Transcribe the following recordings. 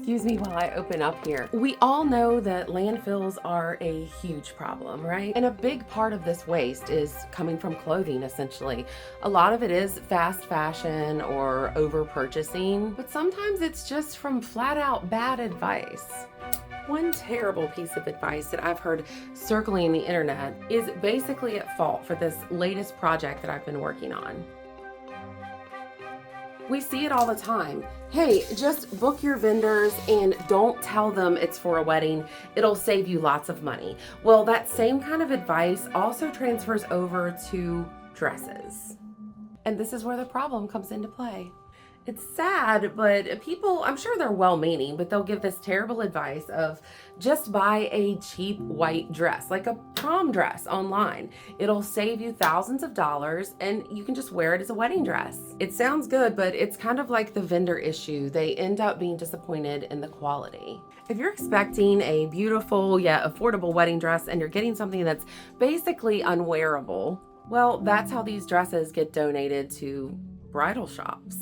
Excuse me while I open up here. We all know that landfills are a huge problem, right? And a big part of this waste is coming from clothing, essentially. A lot of it is fast fashion or over purchasing, but sometimes it's just from flat out bad advice. One terrible piece of advice that I've heard circling the internet is basically at fault for this latest project that I've been working on. We see it all the time. Hey, just book your vendors and don't tell them it's for a wedding. It'll save you lots of money. Well, that same kind of advice also transfers over to dresses. And this is where the problem comes into play. It's sad, but people, I'm sure they're well-meaning, but they'll give this terrible advice of just buy a cheap white dress, like a prom dress online. It'll save you thousands of dollars and you can just wear it as a wedding dress. It sounds good, but it's kind of like the vendor issue. They end up being disappointed in the quality. If you're expecting a beautiful yet affordable wedding dress and you're getting something that's basically unwearable, well, that's how these dresses get donated to bridal shops.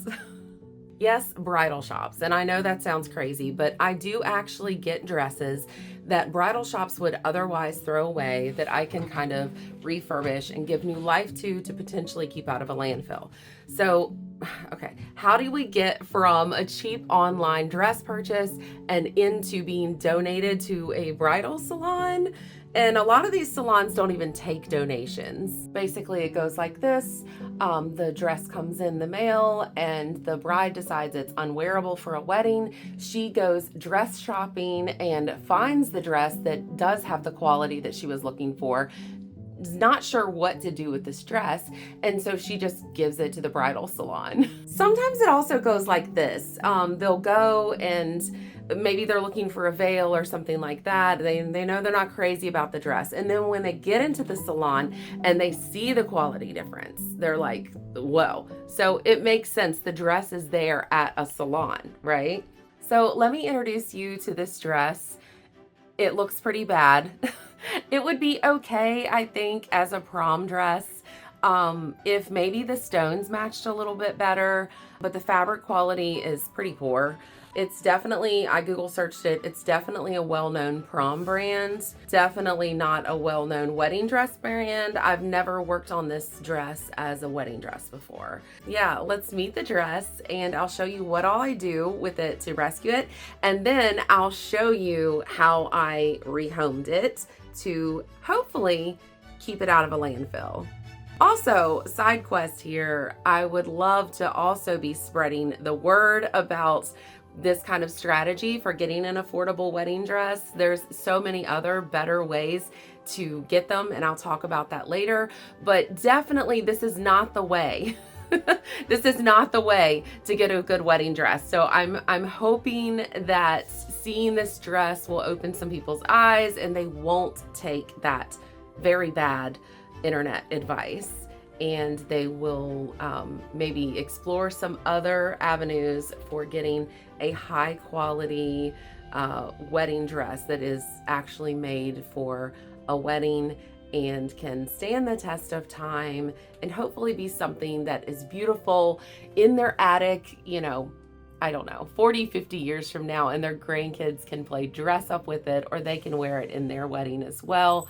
Yes, bridal shops. And I know that sounds crazy, but I do actually get dresses that bridal shops would otherwise throw away that I can kind of refurbish and give new life to potentially keep out of a landfill. So, okay, how do we get from a cheap online dress purchase and into being donated to a bridal salon? And a lot of these salons don't even take donations. Basically, it goes like this. The dress comes in the mail and the bride decides it's unwearable for a wedding. She goes dress shopping and finds the dress that does have the quality that she was looking for. Is not sure what to do with this dress, and so she just gives it to the bridal salon. Sometimes it also goes like this. They'll go and maybe they're looking for a veil or something like that. They know they're not crazy about the dress. And then when they get into the salon and they see the quality difference, they're like, whoa. So it makes sense. The dress is there at a salon, right? So let me introduce you to this dress. It looks pretty bad. It would be okay, I think, as a prom dress. If maybe the stones matched a little bit better, but the fabric quality is pretty poor. It's definitely, I Google searched it, it's definitely a well-known prom brand. Definitely not a well-known wedding dress brand. I've never worked on this dress as a wedding dress before. Yeah, let's meet the dress and I'll show you what all I do with it to rescue it. And then I'll show you how I rehomed it to hopefully keep it out of a landfill. Also, side quest here, I would love to also be spreading the word about this kind of strategy for getting an affordable wedding dress. There's so many other better ways to get them, and I'll talk about that later, but definitely this is not the way. This is not the way to get a good wedding dress. So I'm hoping that seeing this dress will open some people's eyes and they won't take that very bad internet advice, and they will maybe explore some other avenues for getting a high quality wedding dress that is actually made for a wedding and can stand the test of time and hopefully be something that is beautiful in their attic, you know, I don't know, 40, 50 years from now, and their grandkids can play dress up with it, or they can wear it in their wedding as well.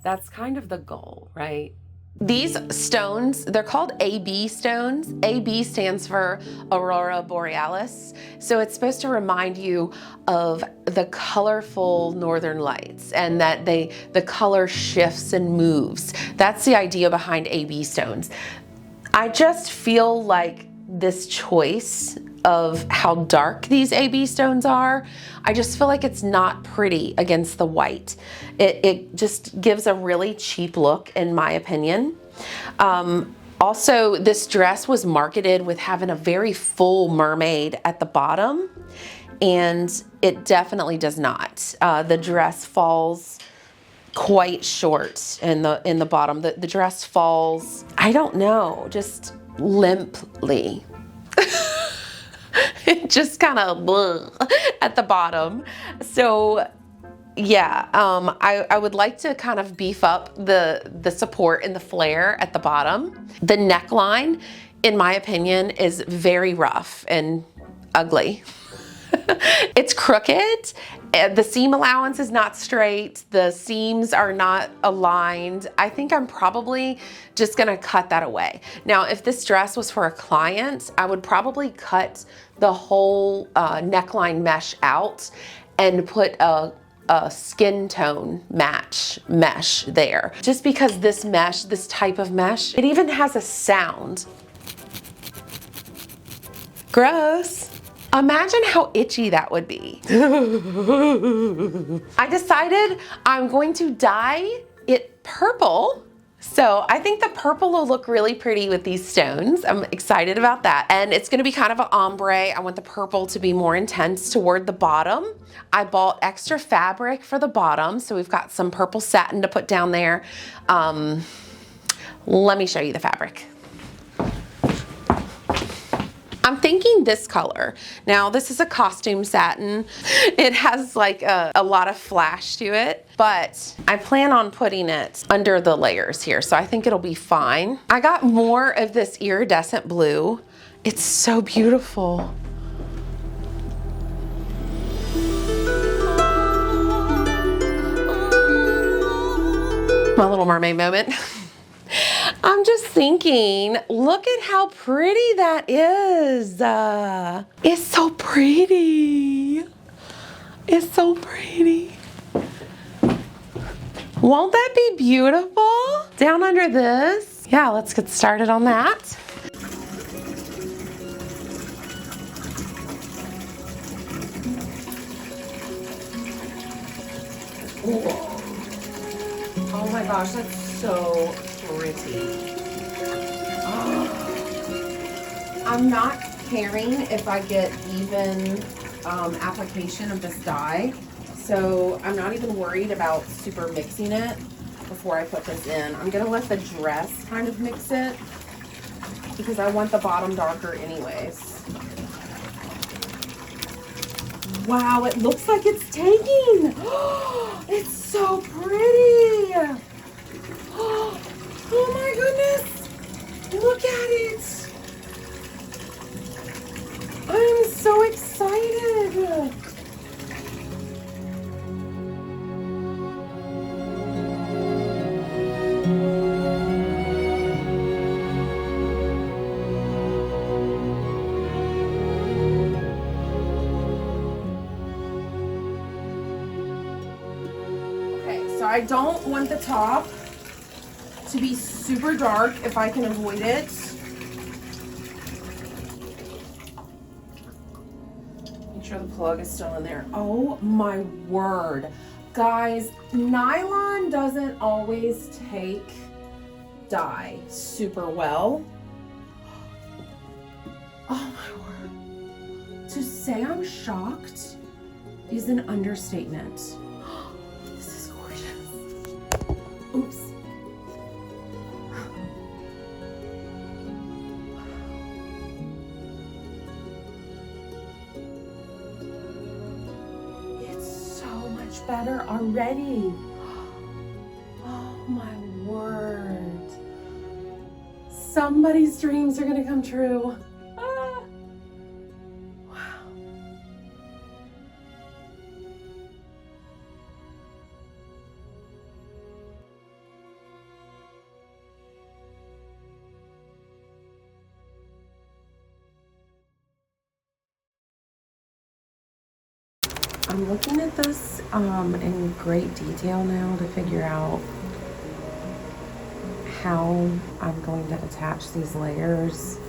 That's kind of the goal, right? These stones, they're called AB stones. AB stands for Aurora Borealis. So it's supposed to remind you of the colorful northern lights and that the color shifts and moves. That's the idea behind AB stones. I just feel like this choice of how dark these AB stones are, I just feel like it's not pretty against the white. It just gives a really cheap look, in my opinion. Also, this dress was marketed with having a very full mermaid at the bottom, and it definitely does not. The dress falls quite short in the bottom. The dress falls, I don't know, just limply. It just kind of at the bottom. So yeah, I would like to kind of beef up the support and the flare at the bottom. The neckline, in my opinion, is very rough and ugly. It's crooked. The seam allowance is not straight. The seams are not aligned. I think I'm probably just gonna cut that away. Now, if this dress was for a client, I would probably cut the whole neckline mesh out and put a skin tone match mesh there. Just because this mesh, this type of mesh, it even has a sound. Gross. Imagine how itchy that would be. I decided I'm going to dye it purple. So I think the purple will look really pretty with these stones. I'm excited about that. And it's gonna be kind of an ombre. I want the purple to be more intense toward the bottom. I bought extra fabric for the bottom. So we've got some purple satin to put down there. Let me show you the fabric. I'm thinking this color. Now, this is a costume satin. It has like a lot of flash to it, but I plan on putting it under the layers here, so I think it'll be fine. I got more of this iridescent blue. It's so beautiful. My Little Mermaid moment. I'm just thinking, look at how pretty that is. It's so pretty. It's so pretty. Won't that be beautiful? Down under this. Yeah, let's get started on that. Oh my gosh, that's so pretty. Oh. I'm not caring if I get even application of this dye, so I'm not even worried about super mixing it before I put this in. I'm gonna let the dress kind of mix it because I want the bottom darker anyways. Wow, it looks like it's taking. It's so pretty. Oh my goodness, look at it. I'm so excited. Okay, so I don't want the top to be super dark if I can avoid it. Make sure the plug is still in there. Oh my word. Guys, nylon doesn't always take dye super well. Oh my word. To say I'm shocked is an understatement. This is gorgeous. Oops. Better already. Oh my word. Somebody's dreams are gonna come true. Ah. Wow. I'm looking at this in great detail now to figure out how I'm going to attach these layers.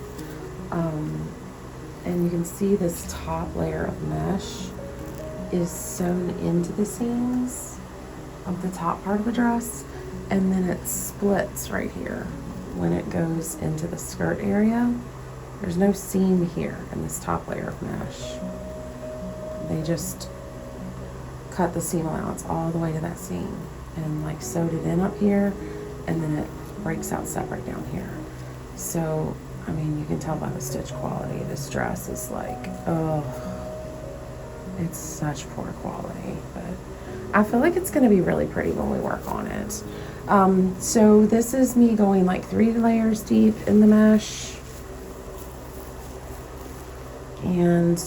And you can see this top layer of mesh is sewn into the seams of the top part of the dress, and then it splits right here when it goes into the skirt area. There's no seam here in this top layer of mesh. They just cut the seam allowance all the way to that seam and like sewed it in up here, and then it breaks out separate down here. So, I mean, you can tell by the stitch quality, this dress is like, oh, it's such poor quality, but I feel like it's gonna be really pretty when we work on it. So this is me going like 3 layers deep in the mesh. And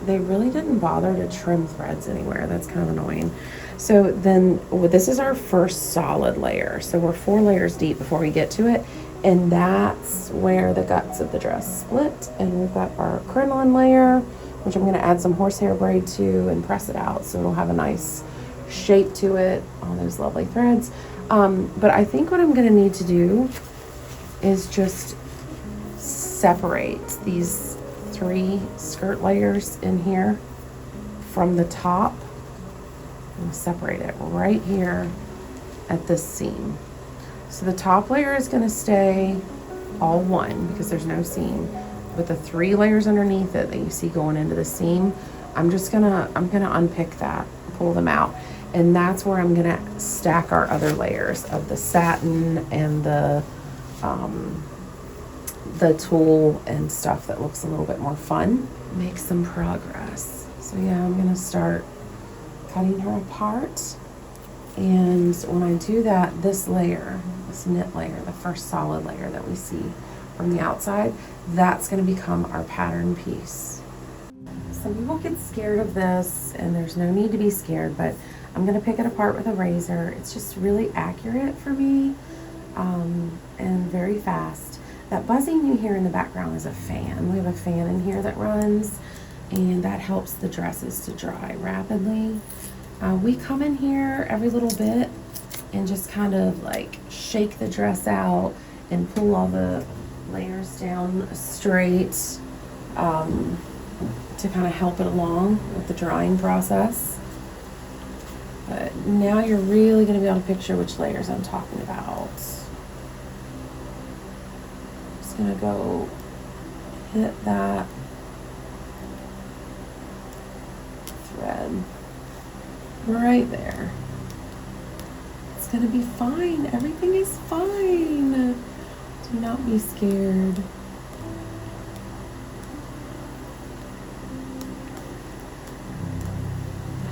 they really didn't bother to trim threads anywhere. That's kind of annoying. So then this is our first solid layer. So we're 4 layers deep before we get to it. And that's where the guts of the dress split. And we've got our crinoline layer, which I'm going to add some horsehair braid to and press it out so it'll have a nice shape to it on those lovely threads. But I think what I'm going to need to do is just separate these 3 skirt layers in here from the top. I'm going to separate it right here at this seam. So the top layer is going to stay all one because there's no seam. With the 3 layers underneath it that you see going into the seam, I'm gonna unpick that, pull them out, and that's where I'm gonna stack our other layers of the satin and the tulle and stuff that looks a little bit more fun. Make some progress. So yeah, I'm gonna start cutting her apart. And when I do that, this layer, this knit layer, the first solid layer that we see from the outside, that's going to become our pattern piece. Some people get scared of this, and there's no need to be scared, but I'm going to pick it apart with a razor. It's just really accurate for me, and very fast. That buzzing you hear in the background is a fan. We have a fan in here that runs, and that helps the dresses to dry rapidly. We come in here every little bit and just kind of like shake the dress out and pull all the layers down straight to kind of help it along with the drying process. But now you're really going to be able to picture which layers I'm talking about. Just going to go hit that thread right there. It's gonna be fine. Everything is fine. Do not be scared.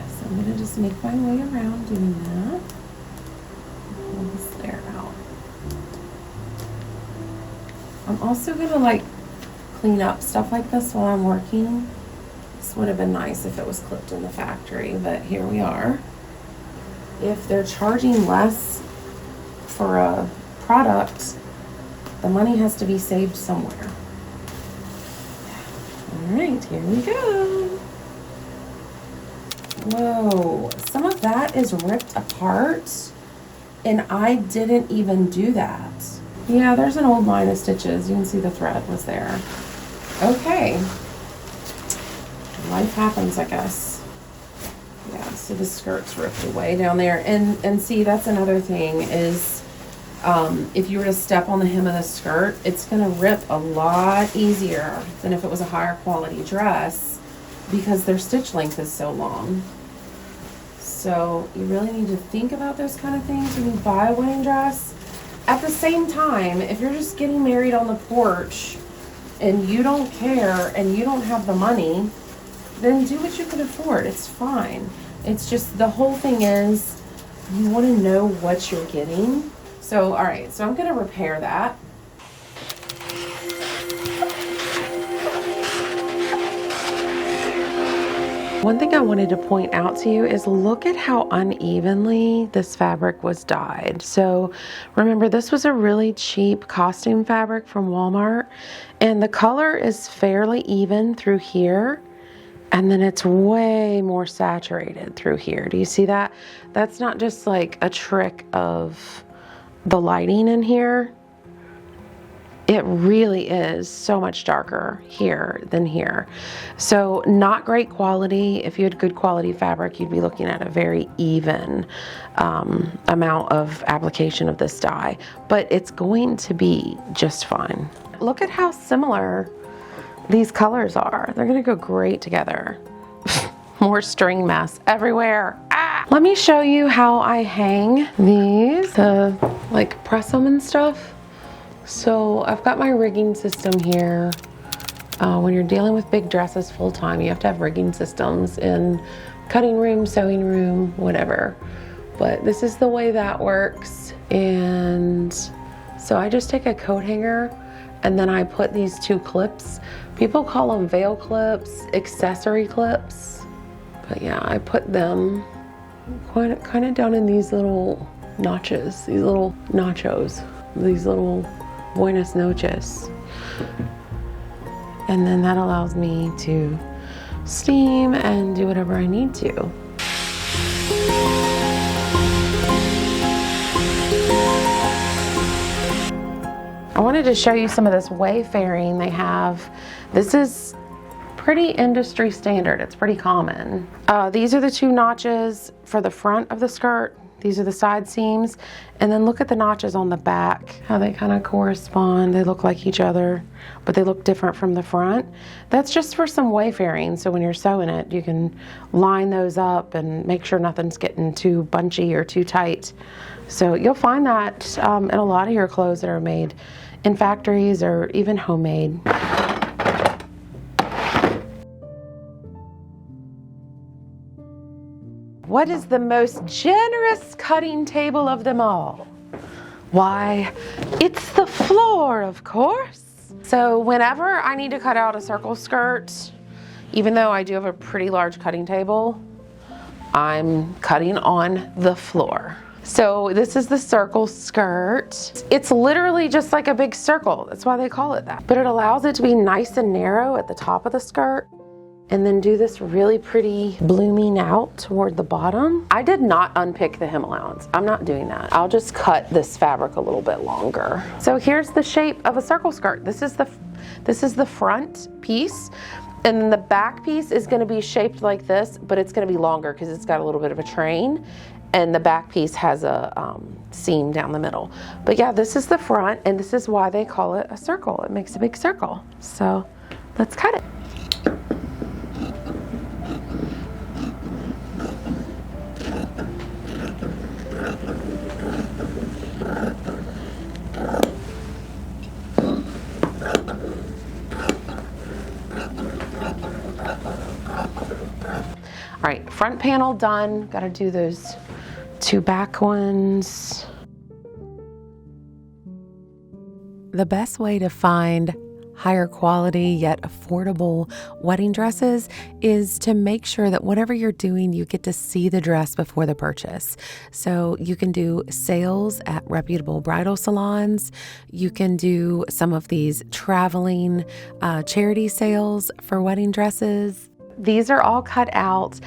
So I'm gonna just make my way around doing that. Pull this layer out. I'm also gonna like clean up stuff like this while I'm working. This would have been nice if it was clipped in the factory, but here we are. If they're charging less for a product, the money has to be saved somewhere. All right, here we go. Whoa, some of that is ripped apart, and I didn't even do that. Yeah, there's an old line of stitches. You can see the thread was there. Okay. Life happens, I guess. Yeah, so the skirt's ripped away down there. And see, that's another thing is if you were to step on the hem of the skirt, it's gonna rip a lot easier than if it was a higher quality dress because their stitch length is so long. So you really need to think about those kind of things when you buy a wedding dress. At the same time, if you're just getting married on the porch and you don't care and you don't have the money, then do what you can afford. It's fine. It's just the whole thing is you want to know what you're getting. So, all right, so I'm going to repair that. One thing I wanted to point out to you is look at how unevenly this fabric was dyed. So remember, this was a really cheap costume fabric from Walmart, and the color is fairly even through here. And then it's way more saturated through here. Do you see that? That's not just like a trick of the lighting in here. It really is so much darker here than here. So not great quality. If you had good quality fabric, you'd be looking at a very even amount of application of this dye. But it's going to be just fine. Look at how similar these colors are. They're gonna go great together. More string mess everywhere. Ah! Let me show you how I hang these, like press them and stuff. So I've got my rigging system here. When you're dealing with big dresses full time, you have to have rigging systems in cutting room, sewing room, whatever. But this is the way that works. And so I just take a coat hanger and then I put these 2 clips People call them veil clips, accessory clips. But yeah, I put them kind of down in these little notches, these little nachos, these little buenas noches. And then that allows me to steam and do whatever I need to. I wanted to show you some of this wayfaring they have. This is pretty industry standard. It's pretty common. These are the two notches for the front of the skirt. These are the side seams. And then look at the notches on the back, how they kind of correspond. They look like each other, but they look different from the front. That's just for some wayfaring. So when you're sewing it, you can line those up and make sure nothing's getting too bunchy or too tight. So you'll find that in a lot of your clothes that are made in factories or even homemade. What is the most generous cutting table of them all? Why, it's the floor, of course. So whenever I need to cut out a circle skirt, even though I do have a pretty large cutting table, I'm cutting on the floor. So this is the circle skirt. It's literally just like a big circle. That's why they call it that. But it allows it to be nice and narrow at the top of the skirt and then do this really pretty blooming out toward the bottom. I did not unpick the hem allowance. I'm not doing that. I'll just cut this fabric a little bit longer. So here's the shape of a circle skirt. This is the front piece. And then the back piece is gonna be shaped like this, but it's gonna be longer because it's got a little bit of a train. And the back piece has a seam down the middle. But yeah, this is the front, and this is why they call it a circle. It makes a big circle. So let's cut it. All right, front panel done. Gotta do those two back ones. The best way to find higher quality yet affordable wedding dresses is to make sure that whatever you're doing, you get to see the dress before the purchase. So you can do sales at reputable bridal salons. You can do some of these traveling charity sales for wedding dresses. These are all cut out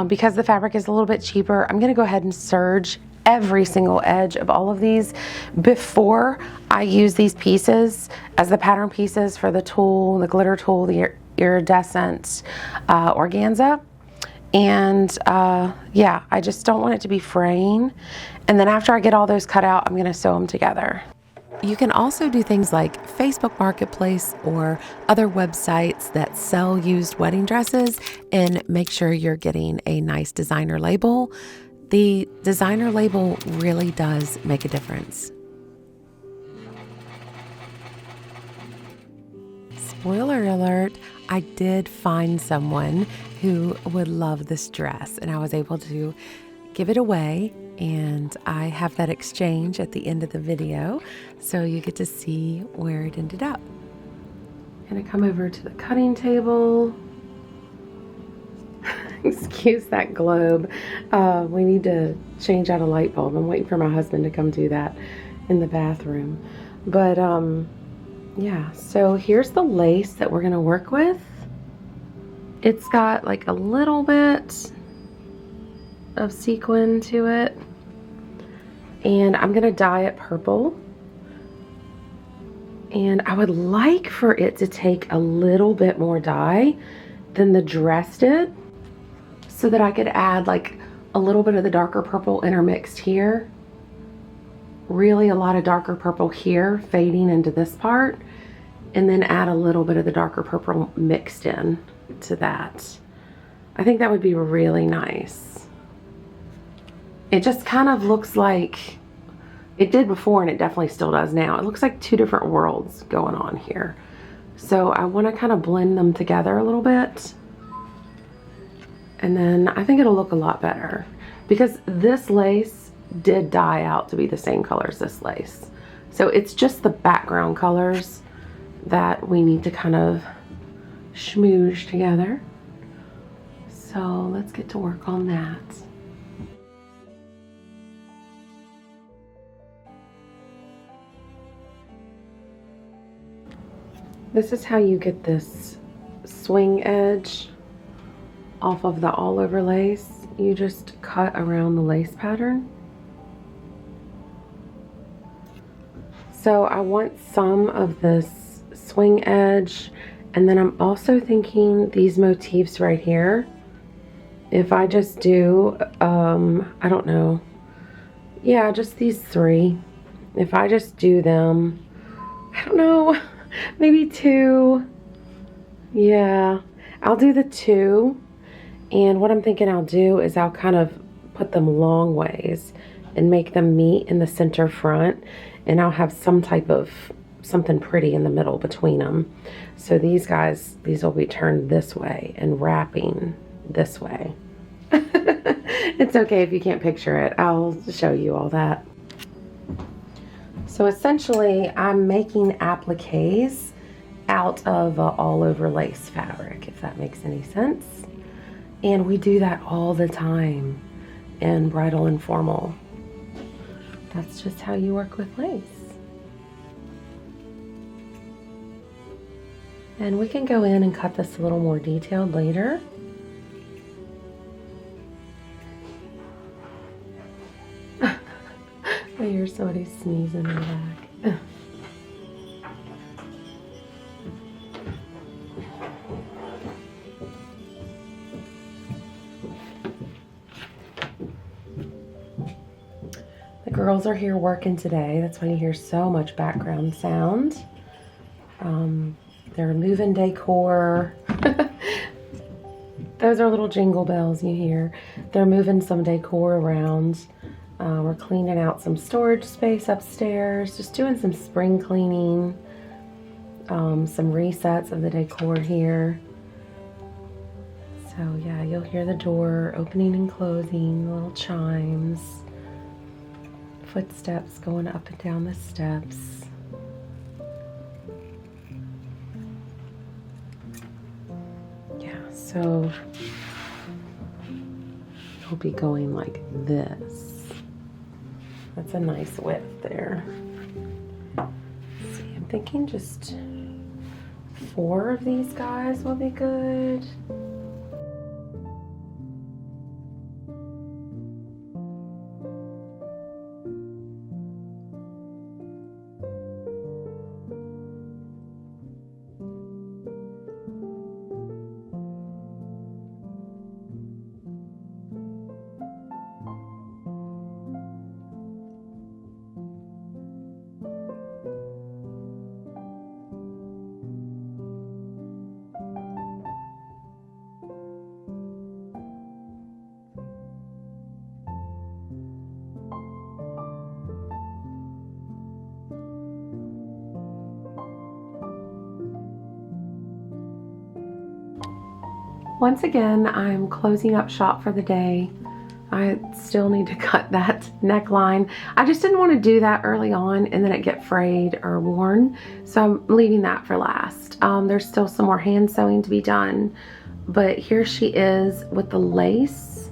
because the fabric is a little bit cheaper. I'm going to go ahead and serge every single edge of all of these before I use these pieces as the pattern pieces for the tulle, the glitter tulle, the iridescent organza. And yeah, I just don't want it to be fraying. And then after I get all those cut out, I'm going to sew them together. You can also do things like Facebook Marketplace or other websites that sell used wedding dresses and make sure you're getting a nice designer label. The designer label really does make a difference. Spoiler alert, I did find someone who would love this dress, and I was able to give it away, and I have that exchange at the end of the video, so you get to see where it ended up. I'm gonna come over to the cutting table. Excuse that globe. We need to change out a light bulb. I'm waiting for my husband to come do that in the bathroom. But yeah, so here's the lace that we're gonna work with. It's got like a little bit of sequin to it, and I'm gonna dye it purple. And I would like for it to take a little bit more dye than the dress did, so that I could add like a little bit of the darker purple intermixed here, really a lot of darker purple here fading into this part, and then add a little bit of the darker purple mixed in to that. I think that would be really nice. It just kind of looks like it did before, and it definitely still does now. It looks like two different worlds going on here. So I want to kind of blend them together a little bit. And then I think it'll look a lot better because this lace did dye out to be the same color as this lace. So it's just the background colors that we need to kind of schmooze together. So let's get to work on that. This is how you get this swing edge off of the all over lace. You just cut around the lace pattern. So I want some of this swing edge, and then I'm also thinking these motifs right here. If I just do, I don't know. Yeah, just these three. If I just do them, I don't know, maybe two. Yeah, I'll do the two. And what I'm thinking I'll do is I'll kind of put them long ways and make them meet in the center front. And I'll have some type of something pretty in the middle between them. So these guys, these will be turned this way and wrapping this way. It's okay if you can't picture it. I'll show you all that. So essentially, I'm making appliques out of all over lace fabric, if that makes any sense. And we do that all the time in bridal and formal. That's just how you work with lace. And we can go in and cut this a little more detailed later. I hear somebody sneezing in the back. The girls are here working today. That's why you hear so much background sound. They're moving decor. Those are little jingle bells you hear. They're moving some decor around. We're cleaning out some storage space upstairs, just doing some spring cleaning, some resets of the decor here. So yeah, you'll hear the door opening and closing, little chimes, footsteps going up and down the steps. Yeah, so it'll be going like this. That's a nice width there. Let's see, I'm thinking just 4 of these guys will be good. Once again, I'm closing up shop for the day. I still need to cut that neckline. I just didn't want to do that early on and then it get frayed or worn. So I'm leaving that for last. There's still some more hand sewing to be done. But here she is with the lace,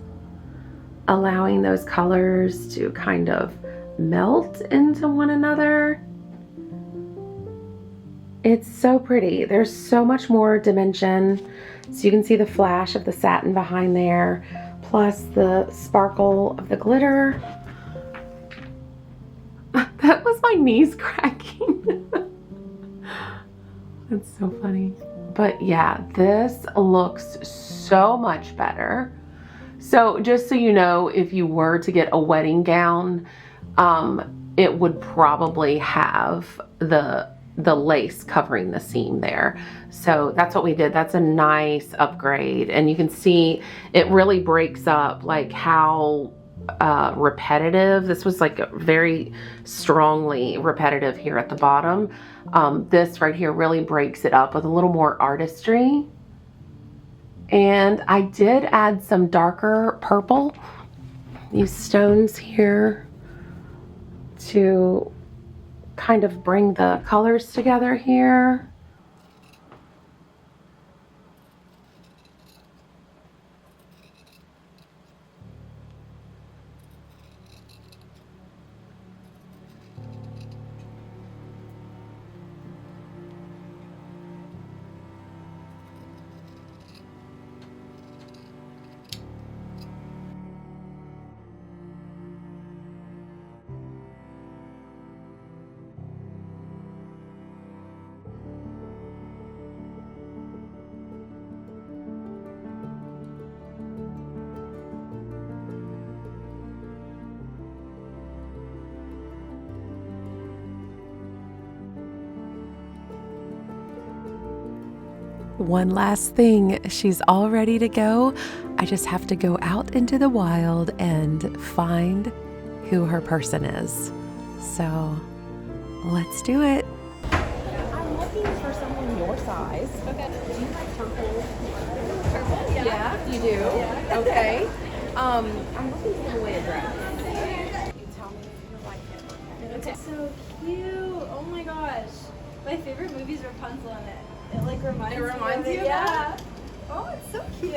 allowing those colors to kind of melt into one another. It's so pretty. There's so much more dimension. So you can see the flash of the satin behind there, plus the sparkle of the glitter. That was my knees cracking. That's so funny. But yeah, this looks so much better. So just so you know, if you were to get a wedding gown, it would probably have the lace covering the seam there. So that's what we did. That's a nice upgrade. And you can see it really breaks up like how repetitive. This was like very strongly repetitive here at the bottom. This right here really breaks it up with a little more artistry. And I did add some darker purple, these stones here, to kind of bring the colors together here. one last thing. She's all ready to go. I just have to go out into the wild and find who her person is. So let's do it. I'm looking for someone your size. Okay. Do you like purple? Purple? Yeah. Yeah, you do? Yeah. Okay. I'm looking for the way to dress. You tell me if you like it. Okay. So cute. Oh my gosh. My favorite movie's Rapunzel in it. It like reminds me of it. Yeah. Oh, it's so cute.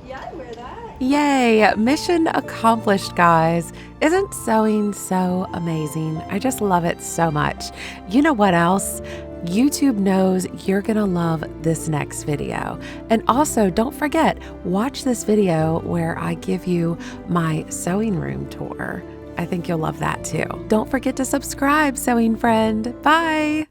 Yeah, I wear that. Yay! Mission accomplished, guys. Isn't sewing so amazing? I just love it so much. You know what else? YouTube knows you're gonna love this next video. And also, don't forget, watch this video where I give you my sewing room tour. I think you'll love that too. Don't forget to subscribe, sewing friend. Bye!